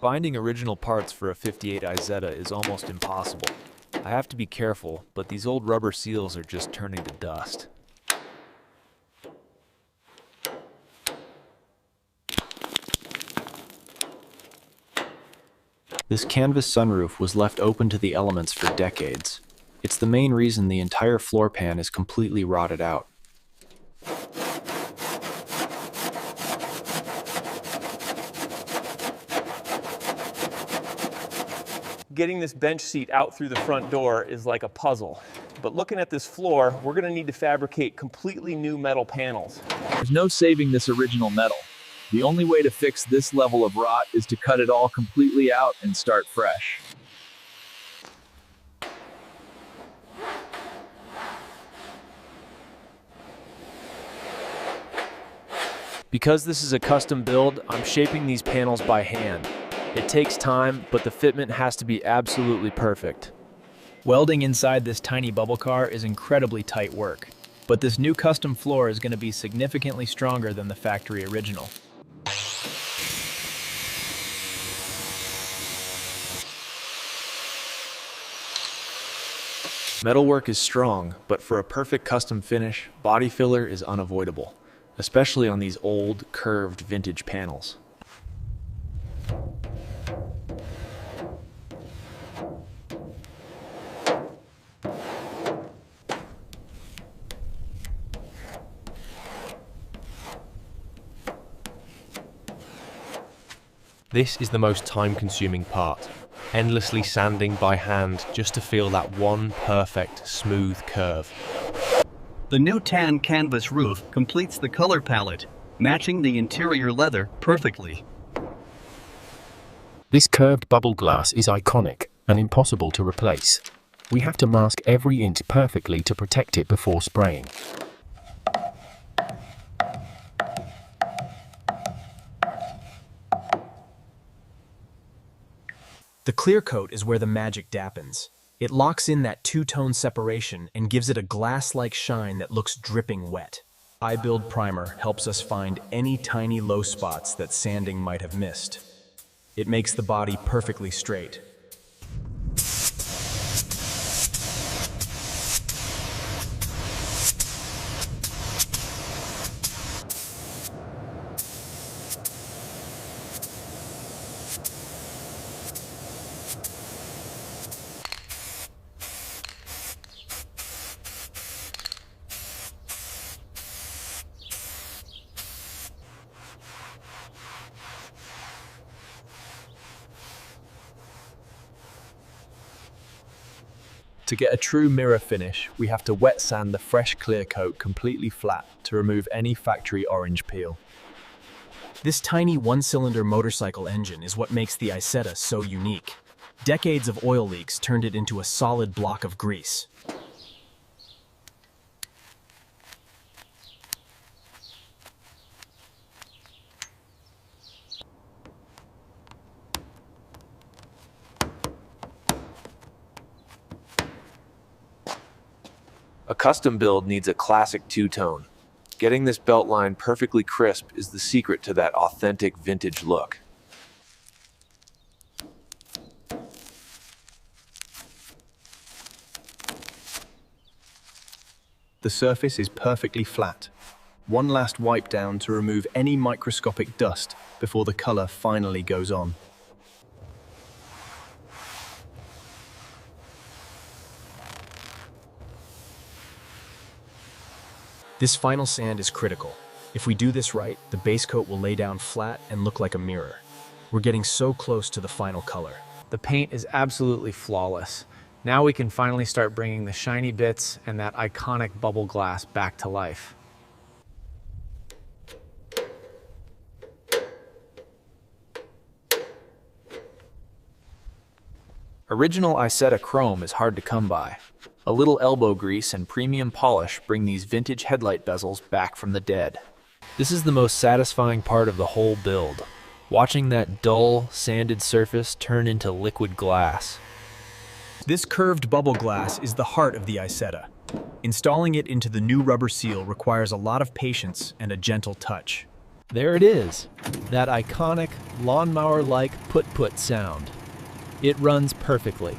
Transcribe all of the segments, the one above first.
Finding original parts for a '58 Isetta is almost impossible. I have to be careful, but these old rubber seals are just turning to dust. This canvas sunroof was left open to the elements for decades. It's the main reason the entire floor pan is completely rotted out. Getting this bench seat out through the front door is like a puzzle. But looking at this floor, we're going to need to fabricate completely new metal panels. There's no saving this original metal. The only way to fix this level of rot is to cut it all completely out and start fresh. Because this is a custom build, I'm shaping these panels by hand. It takes time, but the fitment has to be absolutely perfect. Welding inside this tiny bubble car is incredibly tight work, but this new custom floor is going to be significantly stronger than the factory original. Metalwork is strong, but for a perfect custom finish, body filler is unavoidable, especially on these old, curved vintage panels. This is the most time-consuming part, endlessly sanding by hand just to feel that one perfect, smooth curve. The new tan canvas roof completes the color palette, matching the interior leather perfectly. This curved bubble glass is iconic and impossible to replace. We have to mask every inch perfectly to protect it before spraying. The clear coat is where the magic dappens. It locks in that two-tone separation and gives it a glass-like shine that looks dripping wet. iBuild Primer helps us find any tiny low spots that sanding might have missed. It makes the body perfectly straight. To get a true mirror finish, we have to wet sand the fresh clear coat completely flat to remove any factory orange peel. This tiny one-cylinder motorcycle engine is what makes the Isetta so unique. Decades of oil leaks turned it into a solid block of grease. A custom build needs a classic two-tone. Getting this belt line perfectly crisp is the secret to that authentic vintage look. The surface is perfectly flat. One last wipe down to remove any microscopic dust before the color finally goes on. This final sand is critical. If we do this right, the base coat will lay down flat and look like a mirror. We're getting so close to the final color. The paint is absolutely flawless. Now we can finally start bringing the shiny bits and that iconic bubble glass back to life. Original Isetta chrome is hard to come by. A little elbow grease and premium polish bring these vintage headlight bezels back from the dead. This is the most satisfying part of the whole build, watching that dull, sanded surface turn into liquid glass. This curved bubble glass is the heart of the Isetta. Installing it into the new rubber seal requires a lot of patience and a gentle touch. There it is, that iconic lawnmower-like put-put sound. It runs perfectly.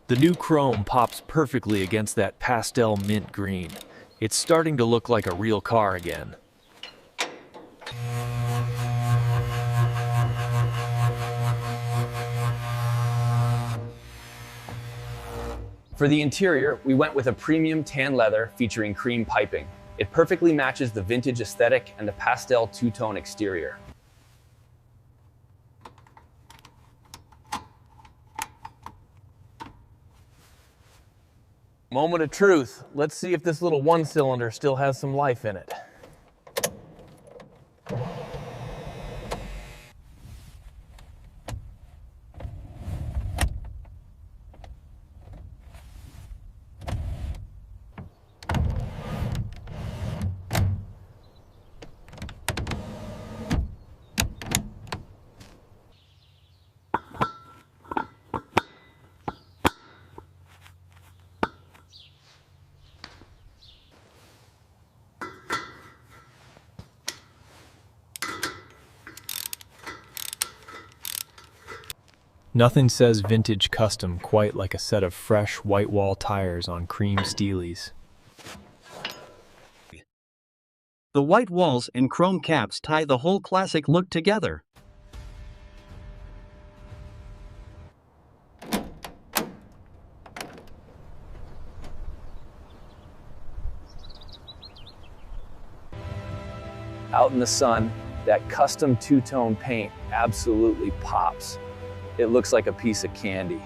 The new chrome pops perfectly against that pastel mint green. It's starting to look like a real car again. For the interior, we went with a premium tan leather featuring cream piping. It perfectly matches the vintage aesthetic and the pastel two-tone exterior. Moment of truth. Let's see if this little one-cylinder still has some life in it. Nothing says vintage custom quite like a set of fresh white wall tires on cream steelies. The white walls and chrome caps tie the whole classic look together. Out in the sun, that custom two-tone paint absolutely pops. It looks like a piece of candy.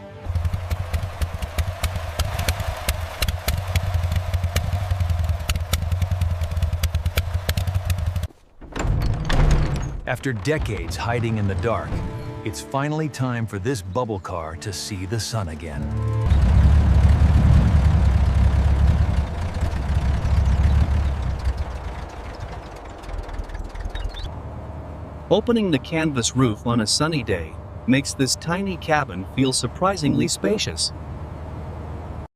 After decades hiding in the dark, it's finally time for this bubble car to see the sun again. Opening the canvas roof on a sunny day makes this tiny cabin feel surprisingly spacious.